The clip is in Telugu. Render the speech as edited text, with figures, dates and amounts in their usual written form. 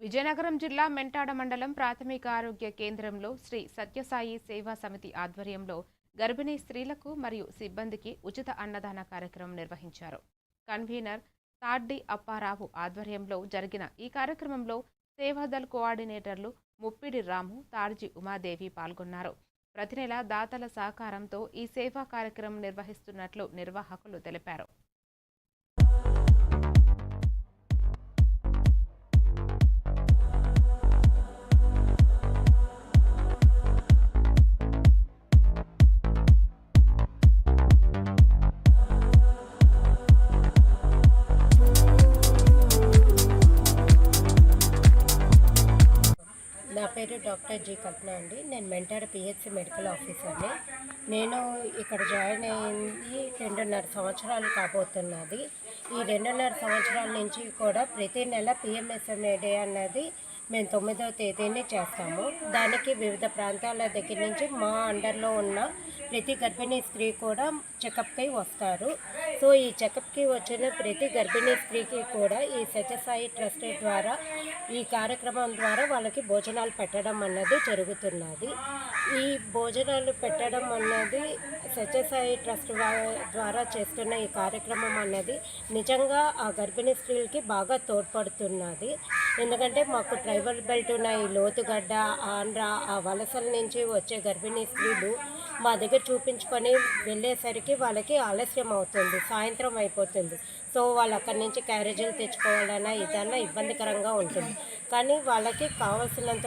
విజయనగరం జిల్లా మెంటాడ మండలం ప్రాథమిక ఆరోగ్య కేంద్రంలో శ్రీ సత్యసాయి సేవా సమితి ఆధ్వర్యంలో గర్భిణీ స్త్రీలకు మరియు సిబ్బందికి ఉచిత అన్నదాన కార్యక్రమం నిర్వహించారు. కన్వీనర్ తాడ్డి అప్పారావు ఆధ్వర్యంలో జరిగిన ఈ కార్యక్రమంలో సేవాదల్ కోఆర్డినేటర్లు ముప్పిడి రాము, తాడ్జి ఉమాదేవి పాల్గొన్నారు. ప్రతి నెల దాతల సహకారంతో ఈ సేవా కార్యక్రమం నిర్వహిస్తున్నట్లు నిర్వాహకులు తెలిపారు. నా పేరు డాక్టర్ జి కల్పన అండి. నేను మెంటాడ పిహెచ్సి మెడికల్ ఆఫీసర్ని. నేను ఇక్కడ జాయిన్ అయింది 2.5 సంవత్సరాలు కాబోతున్నది. ఈ 2.5 సంవత్సరాల నుంచి కూడా ప్రతి నెల పిఎంఎస్ఎంఏ డే అన్నది మేము 9వ తేదీని చేస్తాము. దానికి వివిధ ప్రాంతాల దగ్గర నుంచి మా అండర్లో ఉన్న ప్రతి గర్భిణీ స్త్రీ కూడా చెకప్కి వస్తారు. సో ఈ చెకప్కి వచ్చిన ప్రతి గర్భిణీ స్త్రీకి కూడా ఈ సత్యసాయి ట్రస్ట్ ద్వారా ఈ కార్యక్రమం ద్వారా వాళ్ళకి భోజనాలు పెట్టడం అన్నది జరుగుతున్నది. ఈ భోజనాలు పెట్టడం అన్నది సత్యసాయి ట్రస్ట్ ద్వారా చేస్తున్న ఈ కార్యక్రమం అన్నది నిజంగా ఆ గర్భిణీ స్త్రీలకి బాగా తోడ్పడుతున్నది. ఎందుకంటే మాకు ట్రైబల్ బెల్ట్ ఉన్న ఈ లోతుగడ్డ, ఆంధ్ర, ఆ వలసల నుంచి వచ్చే గర్భిణీ స్త్రీలు మా దగ్గర చూపించుకొని వెళ్ళేసరికి వాళ్ళకి ఆలస్యం అవుతుంది, సాయంత్రం అయిపోతుంది. సో వాళ్ళు అక్కడి నుంచి క్యారేజీలు తెచ్చుకోవాలన్నా ఇదన్నా ఇబ్బందికరంగా ఉంటుంది. కానీ వాళ్ళకి కావాల్సినంత